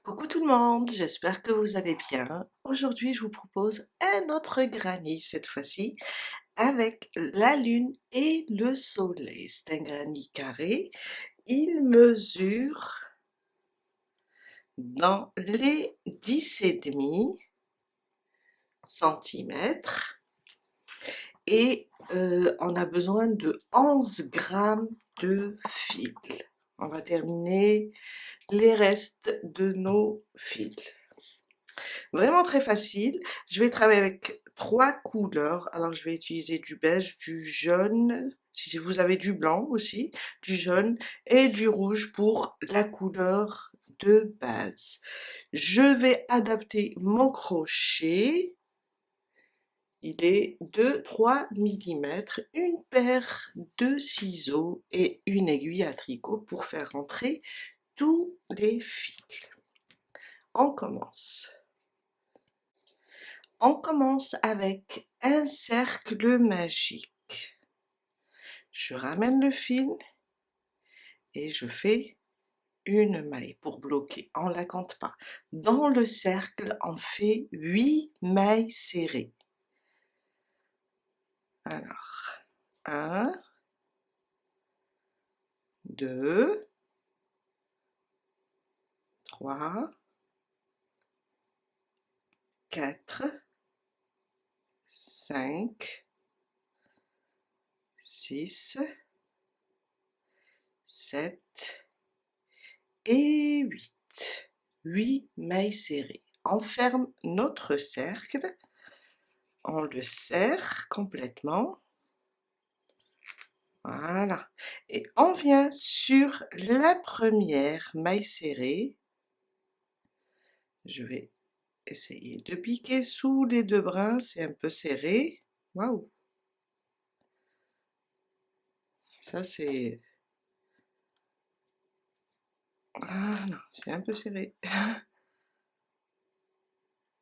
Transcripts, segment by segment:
Coucou tout le monde, j'espère que vous allez bien. Aujourd'hui, je vous propose un autre granny cette fois-ci avec la lune et le soleil. C'est un granny carré. Il mesure dans les 10,5 centimètres et on a besoin de 11 grammes de fil. On va terminer les restes de nos fils. Vraiment très facile. Je vais travailler avec 3 couleurs. Alors, je vais utiliser du beige, du jaune, si vous avez du blanc aussi, du jaune et du rouge pour la couleur de base. Je vais adapter mon crochet. Il est de 3 millimètres, une paire de ciseaux et une aiguille à tricot pour faire rentrer tous les fils. On commence. On commence avec un cercle magique. Je ramène le fil et je fais une maille pour bloquer. On ne la compte pas. Dans le cercle, on fait 8 mailles serrées. Alors, 1, 2, 3, 4, 5, 6, 7 et 8. 8 mailles serrées. On ferme notre cercle, on le serre complètement. Voilà. Et on vient sur la première maille serrée. Je vais essayer de piquer sous les deux brins, c'est un peu serré. Waouh! Ça c'est... Ah non, c'est un peu serré.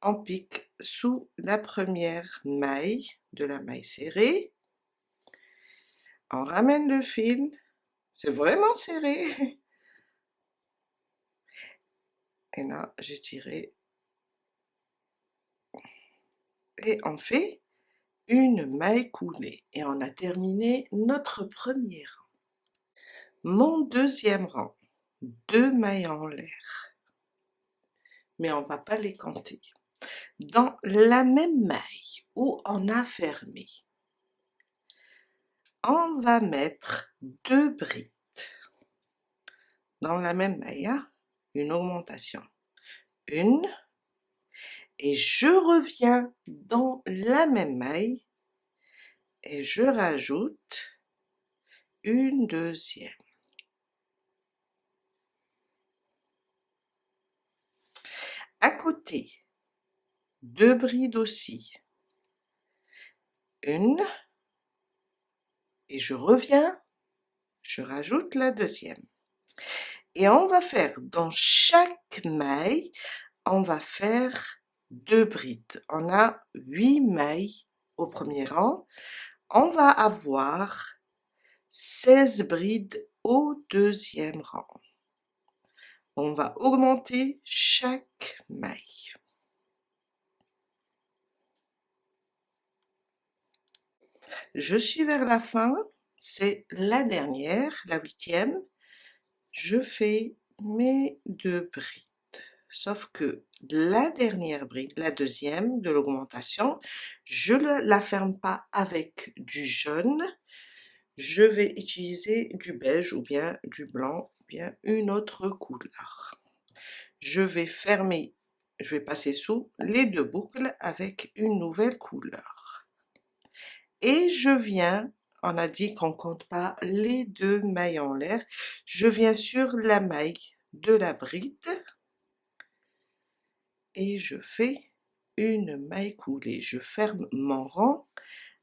On pique sous la première maille de la maille serrée. On ramène le fil. C'est vraiment serré. Et là, j'ai tiré. Et on fait une maille coulée. Et on a terminé notre premier rang. Mon deuxième rang, 2 mailles en l'air. Mais on ne va pas les compter. Dans la même maille où on a fermé, on va mettre 2 brides. Dans la même maille, hein, une augmentation. Une. Et je reviens dans la même maille et je rajoute une deuxième. À côté, 2 brides aussi. Une. Et je reviens, je rajoute la deuxième. Et on va faire dans chaque maille, on va faire 2 brides. On a 8 mailles au premier rang. On va avoir 16 brides au deuxième rang. On va augmenter chaque maille. Je suis vers la fin, c'est la dernière, la 8e. Je fais mes 2 brides. Sauf que la dernière bride, la deuxième de l'augmentation, je ne la ferme pas avec du jaune. Je vais utiliser du beige ou bien du blanc ou bien une autre couleur. Je vais fermer, je vais passer sous les 2 boucles avec une nouvelle couleur. Et je viens, on a dit qu'on ne compte pas les 2 mailles en l'air, je viens sur la maille de la bride et je fais une maille coulée. Je ferme mon rang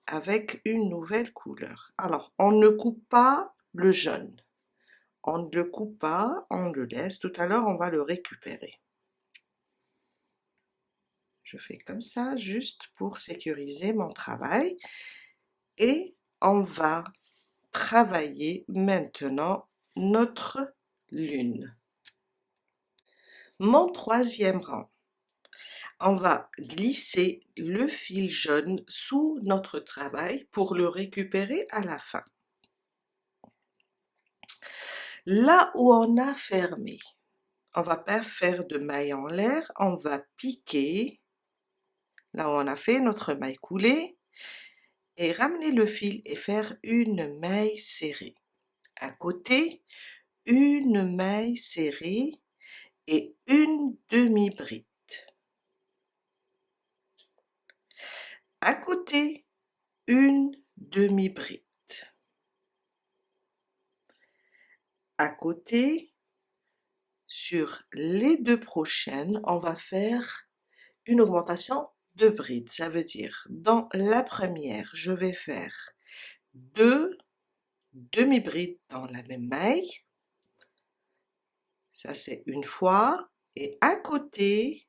avec une nouvelle couleur. Alors, on ne coupe pas le jaune. On ne le coupe pas, on le laisse. Tout à l'heure, on va le récupérer. Je fais comme ça, juste pour sécuriser mon travail. Et on va travailler maintenant notre lune. Mon troisième rang, on va glisser le fil jaune sous notre travail pour le récupérer à la fin. Là où on a fermé, on va pas faire de maille en l'air, on va piquer là où on a fait notre maille coulée et ramener le fil et faire une maille serrée. À côté, une maille serrée et une demi-bride. À côté, une demi-bride. À côté, sur les deux prochaines, on va faire une augmentation de bride. Ça veut dire, dans la première, je vais faire 2 demi-brides dans la même maille. Ça, c'est une fois. Et à côté,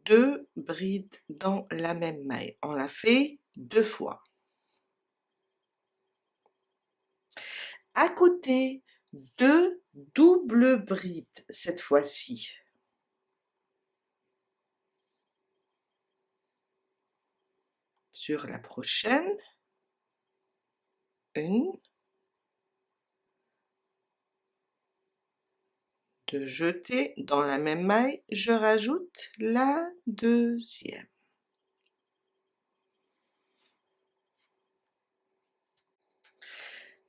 2 brides dans la même maille. On l'a fait 2 fois. À côté, 2 doubles brides cette fois-ci. Sur la prochaine, une, de jeter dans la même maille, je rajoute la deuxième.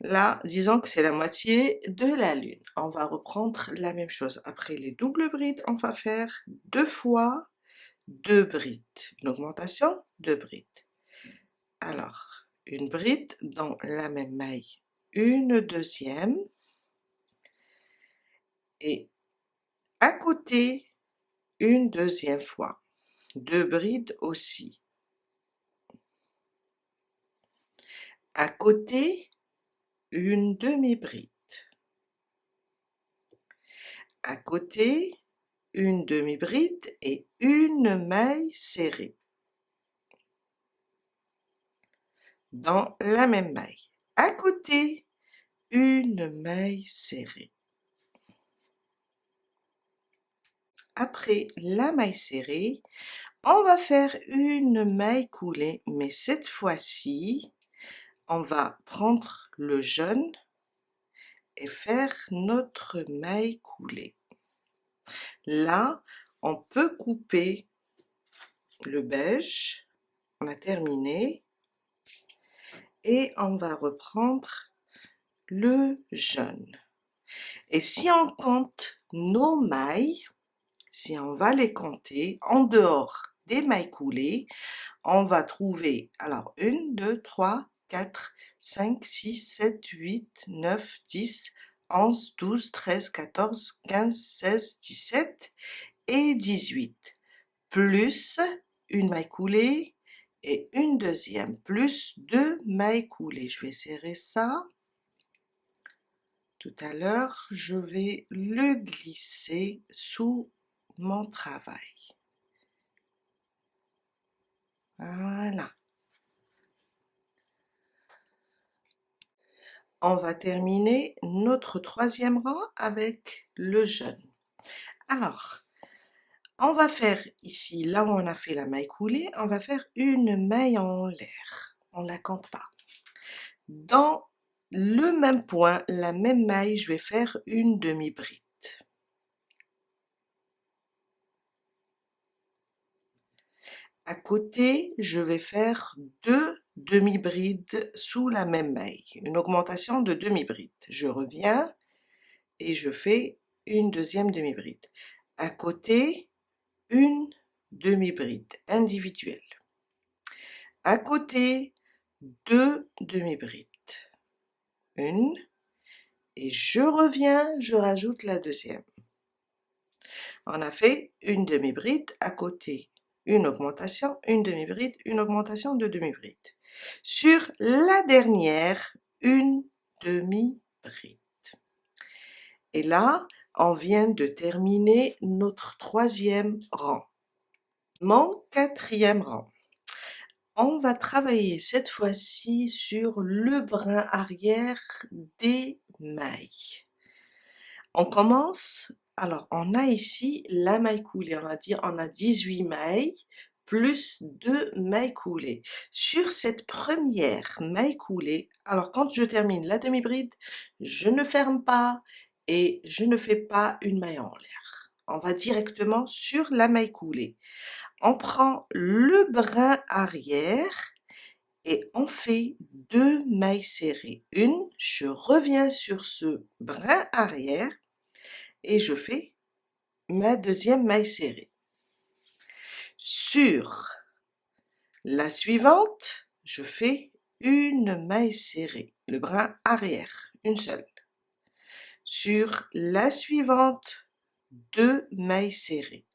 Là, disons que c'est la moitié de la lune. On va reprendre la même chose. Après les doubles brides, on va faire 2 fois 2 brides. Une augmentation, 2 brides. Alors, une bride dans la même maille, une deuxième. Et à côté, une deuxième fois. 2 brides aussi. À côté, une demi-bride. À côté, une demi-bride et une maille serrée dans la même maille. À côté, une maille serrée. Après la maille serrée, on va faire une maille coulée, mais cette fois-ci, on va prendre le jaune et faire notre maille coulée. Là, on peut couper le beige, on a terminé, et on va reprendre le jaune. Et si on compte nos mailles, si on va les compter en dehors des mailles coulées, on va trouver alors 1, 2, 3, 4, 5, 6, 7, 8, 9, 10, 11, 12, 13, 14, 15, 16, 17 et 18, plus une maille coulée et une deuxième, plus 2 mailles coulées. Je vais serrer ça. Tout à l'heure, je vais le glisser sous mon travail. Voilà. On va terminer notre troisième rang avec le jaune. Alors, on va faire ici, là où on a fait la maille coulée, on va faire une maille en l'air. On la compte pas. Dans le même point, la même maille, je vais faire une demi-bride. À côté, je vais faire 2 demi-brides sous la même maille, une augmentation de demi-bride. Je reviens et je fais une deuxième demi-bride. À côté, une demi-bride individuelle. À côté, 2 demi-brides. Une, et je reviens, je rajoute la deuxième. On a fait une demi-bride à côté, une augmentation, une demi-bride, une augmentation de demi-bride. Sur la dernière, une demi-bride. Et là, on vient de terminer notre troisième rang. Mon quatrième rang. On va travailler cette fois-ci sur le brin arrière des mailles. On commence Alors, on a ici la maille coulée, on a 18 mailles plus 2 mailles coulées. Sur cette première maille coulée, alors quand je termine la demi-bride, je ne ferme pas et je ne fais pas une maille en l'air. On va directement sur la maille coulée. On prend le brin arrière et on fait 2 mailles serrées. Une, je reviens sur ce brin arrière et je fais ma deuxième maille serrée. Sur la suivante, je fais une maille serrée, le brin arrière, une seule. Sur la suivante, 2 mailles serrées.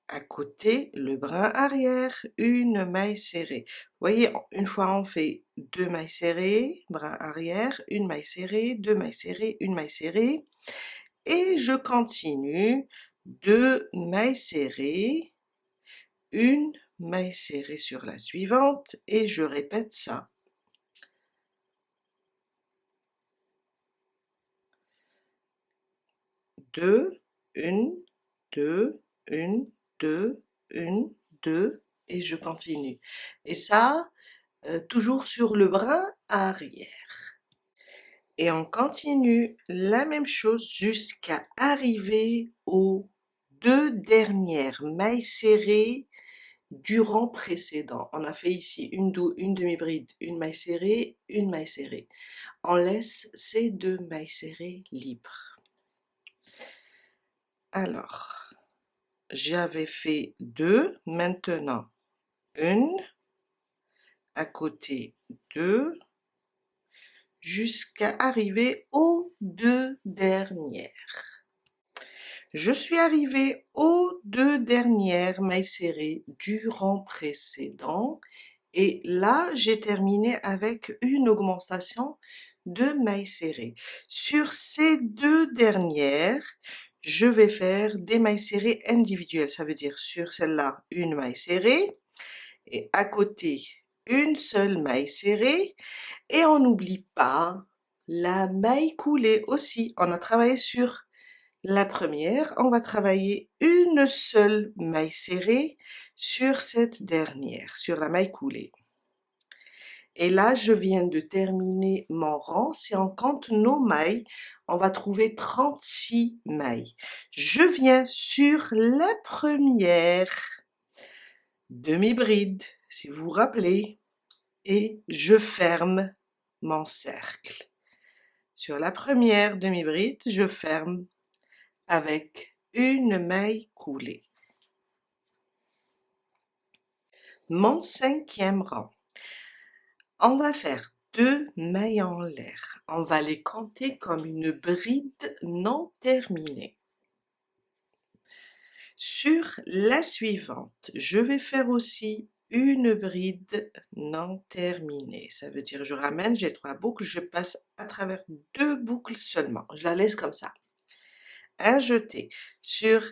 À côté, le brin arrière, une maille serrée. Vous voyez, une fois on fait 2 mailles serrées, brin arrière, une maille serrée, 2 mailles serrées, une maille serrée. Et je continue, 2 mailles serrées, une maille serrée sur la suivante et je répète ça. Deux, une, deux, une, deux, une, deux et je continue. Et ça, toujours sur le brin arrière. Et on continue la même chose jusqu'à arriver aux 2 dernières mailles serrées du rang précédent. On a fait ici une demi-bride, une maille serrée, une maille serrée. On laisse ces 2 mailles serrées libres. Alors, j'avais fait 2, maintenant une, à côté 2, jusqu'à arriver aux 2 dernières. Je suis arrivée aux 2 dernières mailles serrées du rang précédent et là j'ai terminé avec une augmentation de mailles serrées. Sur ces 2 dernières, je vais faire des mailles serrées individuelles, ça veut dire sur celle-là une maille serrée et à côté une seule maille serrée et on n'oublie pas la maille coulée aussi. On a travaillé sur la première, on va travailler une seule maille serrée sur cette dernière, sur la maille coulée. Et là, je viens de terminer mon rang. Si on compte nos mailles, on va trouver 36 mailles. Je viens sur la première demi-bride, si vous vous rappelez, et je ferme mon cercle. Sur la première demi-bride, je ferme avec une maille coulée. Mon 5e rang. On va faire 2 mailles en l'air. On va les compter comme une bride non terminée. Sur la suivante, je vais faire aussi une bride non terminée. Ça veut dire je ramène, j'ai 3 boucles, je passe à travers 2 boucles seulement. Je la laisse comme ça. Un jeté. Sur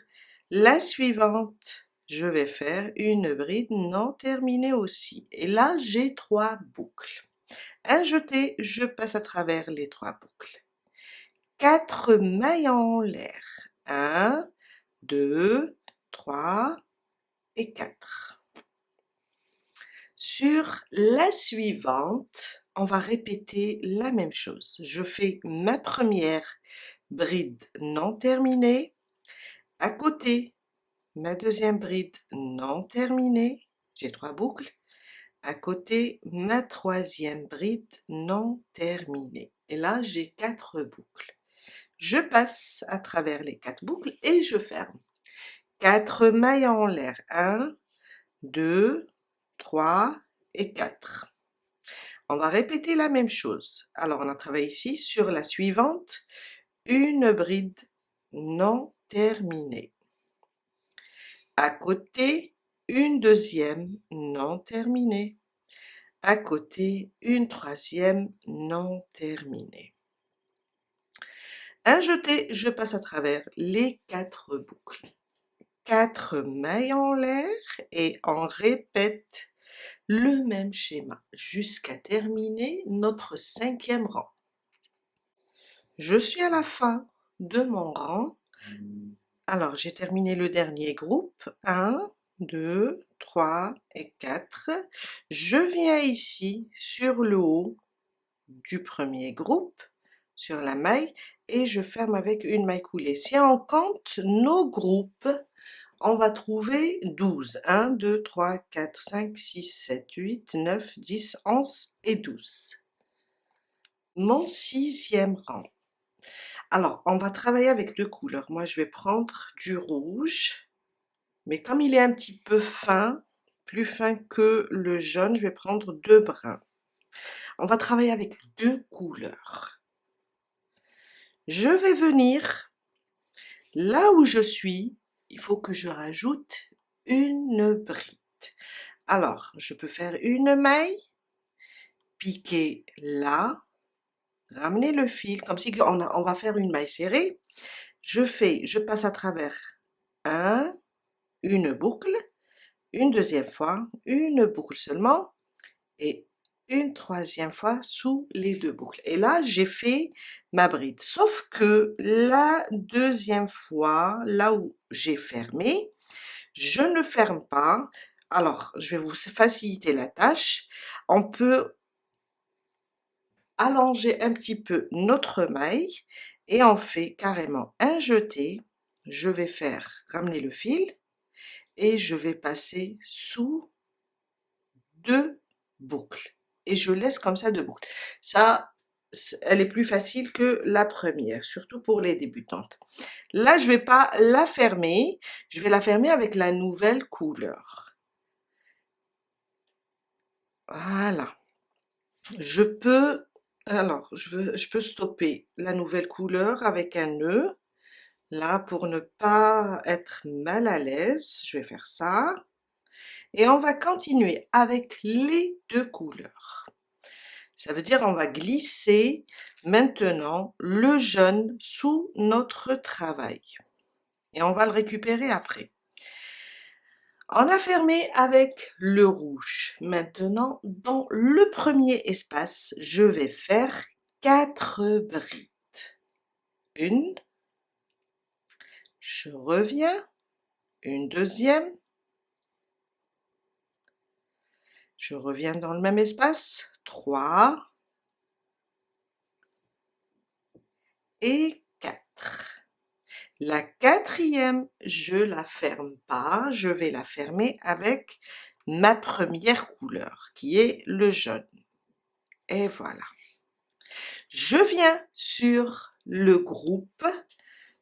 la suivante, je vais faire une bride non terminée aussi. Et là, j'ai 3 boucles. Un jeté, je passe à travers les 3 boucles. 4 mailles en l'air. 1, 2, 3 et 4. Sur la suivante, on va répéter la même chose. Je fais ma première bride non terminée. À côté, ma deuxième bride non terminée. J'ai 3 boucles. À côté, ma troisième bride non terminée. Et là, j'ai 4 boucles. Je passe à travers les 4 boucles et je ferme. 4 mailles en l'air. 1, 2, 3 et 4. On va répéter la même chose. Alors, on a travaillé ici sur la suivante, une bride non terminée. À côté, une deuxième non terminée. À côté, une troisième non terminée. Un jeté, je passe à travers les 4 boucles. 4 mailles en l'air et on répète le même schéma jusqu'à terminer notre 5e rang. Je suis à la fin de mon rang. Alors, j'ai terminé le dernier groupe. 1, 2, 3 et 4. Je viens ici sur le haut du premier groupe, sur la maille, et je ferme avec une maille coulée. Si on compte nos groupes, on va trouver 12. 1, 2, 3, 4, 5, 6, 7, 8, 9, 10, 11 et 12. Mon 6e rang. Alors, on va travailler avec 2 couleurs. Moi, je vais prendre du rouge, mais comme il est un petit peu fin, plus fin que le jaune, je vais prendre 2 bruns. On va travailler avec 2 couleurs. Je vais venir là où je suis, il faut que je rajoute une bride. Alors, je peux faire une maille, piquer là, ramener le fil, comme si on va faire une maille serrée. Je passe à travers une boucle, une deuxième fois, une boucle seulement, et une troisième fois sous les 2 boucles. Et là, j'ai fait ma bride. Sauf que la deuxième fois, là où j'ai fermé, je ne ferme pas. Alors, je vais vous faciliter la tâche. On peut allonger un petit peu notre maille et on fait carrément un jeté. Je vais faire ramener le fil et je vais passer sous 2 boucles. Et je laisse comme ça 2 boucles. Ça, elle est plus facile que la première, surtout pour les débutantes. Là, je vais pas la fermer, je vais la fermer avec la nouvelle couleur. Voilà. Je peux, alors, je peux stopper la nouvelle couleur avec un nœud. Là, pour ne pas être mal à l'aise, je vais faire ça. Et on va continuer avec les 2 couleurs. Ça veut dire on va glisser maintenant le jaune sous notre travail. Et on va le récupérer après. On a fermé avec le rouge. Maintenant, dans le premier espace, je vais faire 4 brides. Une, je reviens, une deuxième, je reviens dans le même espace, 3 et 4. La quatrième, je la ferme pas, je vais la fermer avec ma première couleur qui est le jaune. Et voilà. Je viens sur le groupe,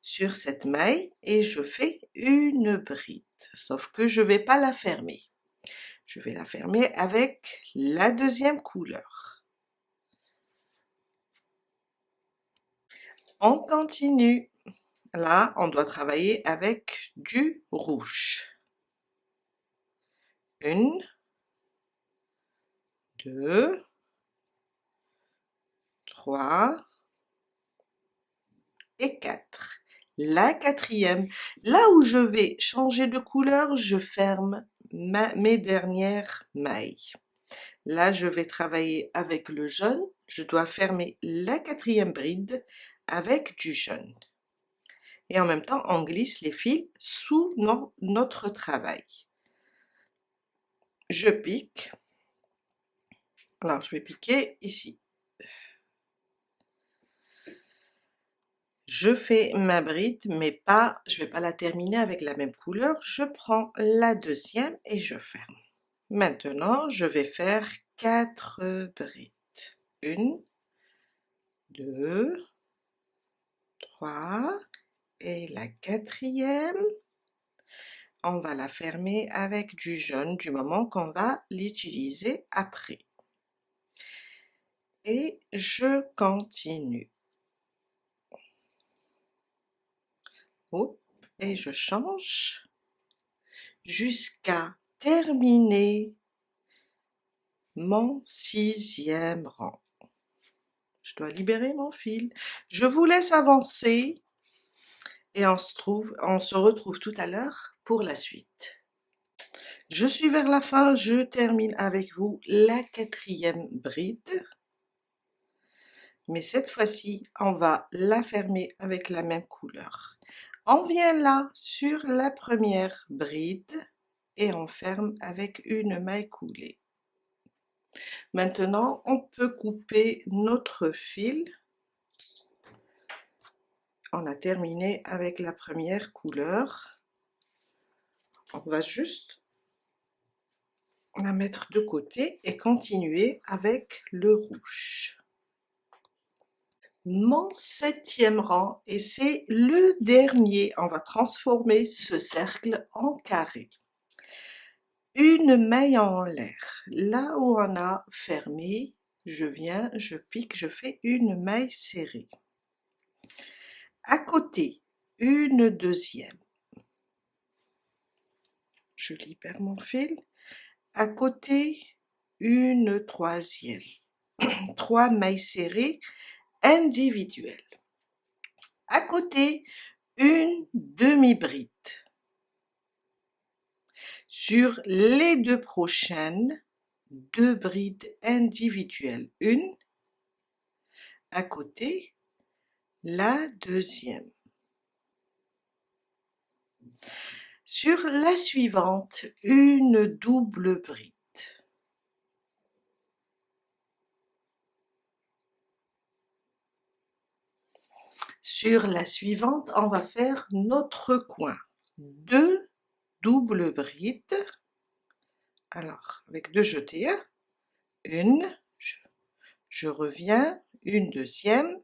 sur cette maille et je fais une bride. Sauf que je vais pas la fermer. Je vais la fermer avec la deuxième couleur. On continue. Là, on doit travailler avec du rouge. Une, 2, 3 et 4. La quatrième, là où je vais changer de couleur, je ferme mes dernières mailles. Là, je vais travailler avec le jaune. Je dois fermer la quatrième bride avec du jaune. Et en même temps, on glisse les fils sous notre travail. Je pique. Alors, je vais piquer ici. Je fais ma bride, mais pas, je vais pas la terminer avec la même couleur. Je prends la deuxième et je ferme. Maintenant, je vais faire 4 brides. 1, 2, 3 et la quatrième. On va la fermer avec du jaune du moment qu'on va l'utiliser après. Et je continue. Hop, et je change jusqu'à terminer mon 6e rang. Je dois libérer mon fil. Je vous laisse avancer et on se retrouve tout à l'heure pour la suite. Je suis vers la fin, je termine avec vous la 4e bride. mais cette fois-ci, on va la fermer avec la même couleur. On vient là sur la première bride et on ferme avec une maille coulée. Maintenant, on peut couper notre fil. On a terminé avec la première couleur. On va juste la mettre de côté et continuer avec le rouge. Mon 7e rang, et c'est le dernier, on va transformer ce cercle en carré. Une maille en l'air, là où on a fermé, je viens, je pique, je fais une maille serrée. À côté, une deuxième. Je libère mon fil. À côté, une troisième. 3 mailles serrées individuelles. À côté, une demi-bride. Sur les 2 prochaines, 2 brides individuelles. Une, à côté, la deuxième. Sur la suivante, une double bride. Sur la suivante, on va faire notre coin. 2 doubles brides. Alors, avec 2 jetés, une, je reviens, une deuxième,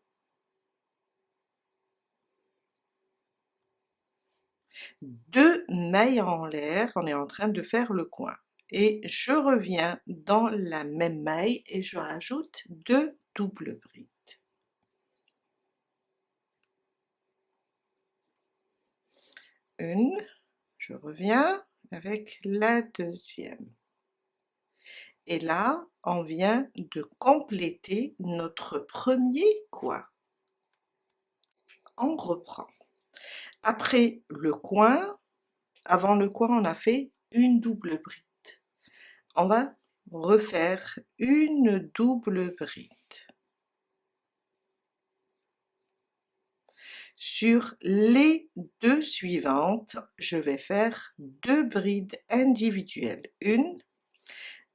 2 mailles en l'air, on est en train de faire le coin. Et je reviens dans la même maille et je rajoute 2 doubles brides. Une, je reviens avec la deuxième. Et là, on vient de compléter notre premier coin. On reprend. Après le coin, avant le coin, on a fait une double bride. On va refaire une double bride. Sur les 2 suivantes, je vais faire 2 brides individuelles. Une,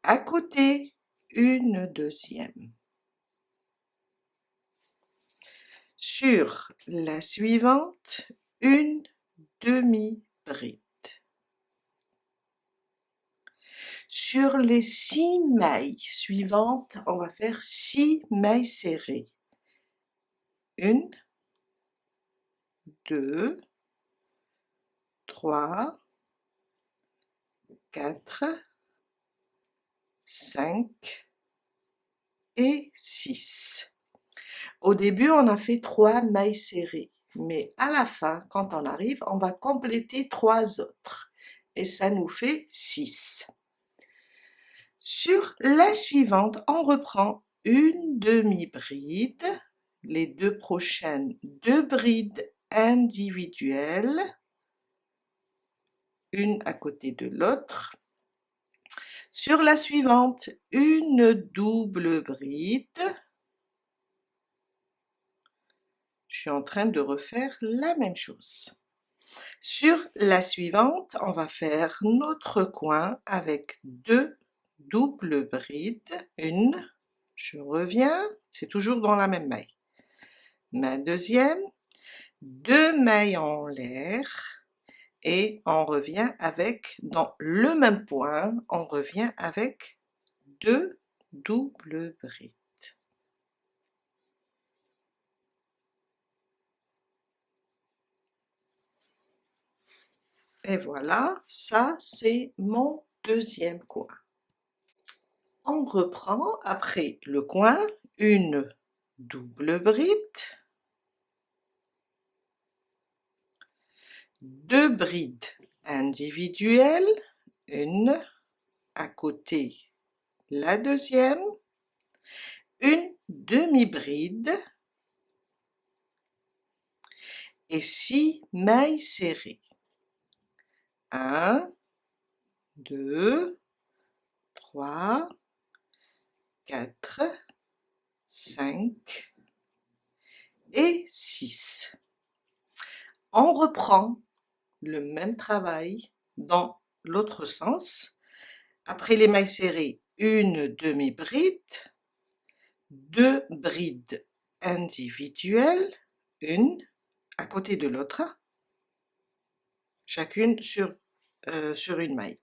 à côté, une deuxième. Sur la suivante, une demi-bride. Sur les 6 mailles suivantes, on va faire 6 mailles serrées. Une, 2, 3, 4, 5 et 6. Au début, on a fait 3 mailles serrées, mais à la fin, quand on arrive, on va compléter 3 autres et ça nous fait 6. Sur la suivante, on reprend une demi-bride, les 2 prochaines, 2 brides individuelles, une à côté de l'autre. Sur la suivante, une double bride. Je suis en train de refaire la même chose. Sur la suivante, on va faire notre coin avec 2 doubles brides. Une, je reviens, c'est toujours dans la même maille. Ma deuxième, 2 mailles en l'air et on revient avec, dans le même point, on revient avec 2 doubles brides. Et voilà, ça c'est mon deuxième coin. On reprend après le coin, une double bride, 2 brides individuelles, une à côté la deuxième, une demi-bride et 6 mailles serrées. 1, 2, 3, 4, 5 et 6. On reprend le même travail dans l'autre sens. Après les mailles serrées, une demi-bride, 2 brides individuelles, une à côté de l'autre, chacune sur une maille.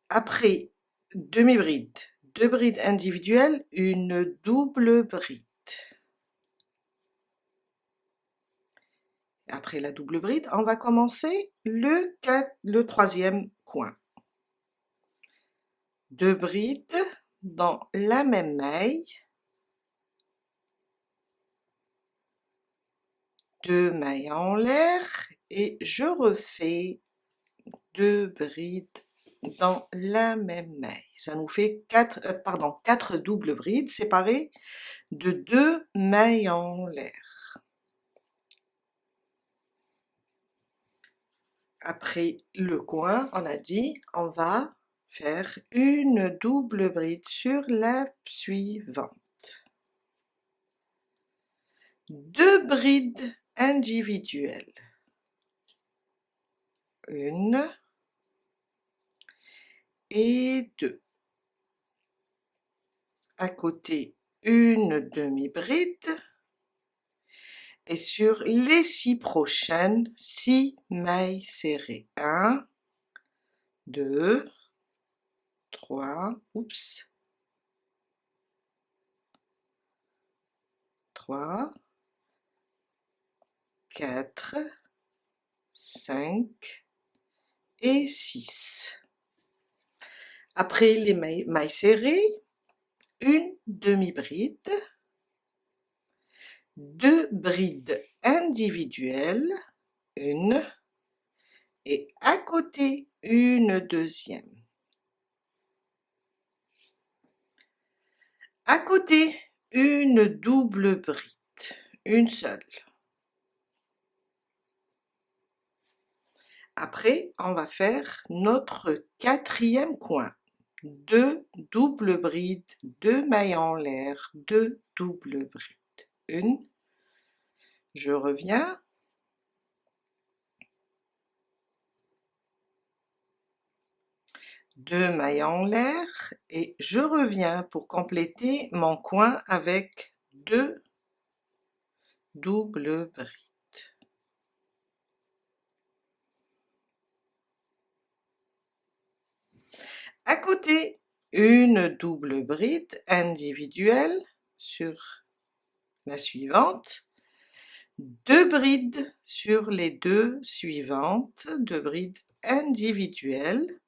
Après demi-bride, 2 brides individuelles, une double bride. Après la double bride, on va commencer le troisième coin. 2 brides dans la même maille, 2 mailles en l'air et je refais 2 brides dans la même maille. Ça nous fait 4 doubles brides séparées de 2 mailles en l'air. Après le coin, on a dit, on va faire une double bride sur la suivante. 2 brides individuelles. Une et 2. À côté, une demi-bride. Et sur les 6 prochaines, 6 mailles serrées. 1, 2, 3, 3, 4, 5 et 6. Après les mailles serrées, une demi-bride, 2 brides individuelles, une, et à côté une deuxième. À côté, une double bride, une seule. Après, on va faire notre quatrième coin. 2 doubles brides, 2 mailles en l'air, 2 doubles brides. Une, je reviens. Deux mailles en l'air et je reviens pour compléter mon coin avec 2 doubles brides. À côté, une double bride individuelle sur la suivante, 2 brides sur les 2 suivantes, 2 brides individuelles.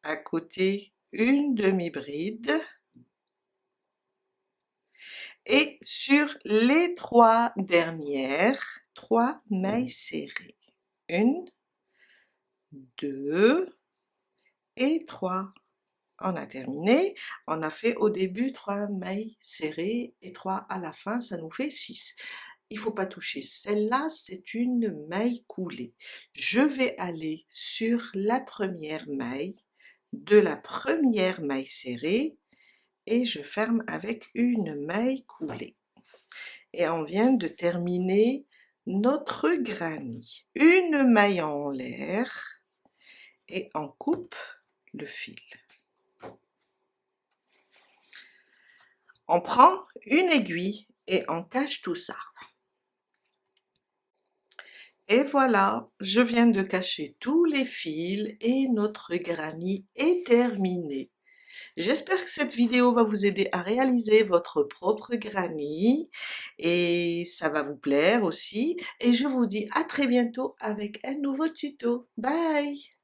À côté, une demi-bride. Et sur les 3 dernières, 3 mailles serrées. 1, 2 et 3. On a terminé. On a fait au début 3 mailles serrées et 3 à la fin, ça nous fait 6. Il ne faut pas toucher. Celle-là, c'est une maille coulée. Je vais aller sur la première maille de la première maille serrée et je ferme avec une maille coulée. Et on vient de terminer notre granny. Une maille en l'air et on coupe le fil. On prend une aiguille et on cache tout ça. Et voilà, je viens de cacher tous les fils et notre granny est terminée. J'espère que cette vidéo va vous aider à réaliser votre propre granny et ça va vous plaire aussi. Et je vous dis à très bientôt avec un nouveau tuto. Bye!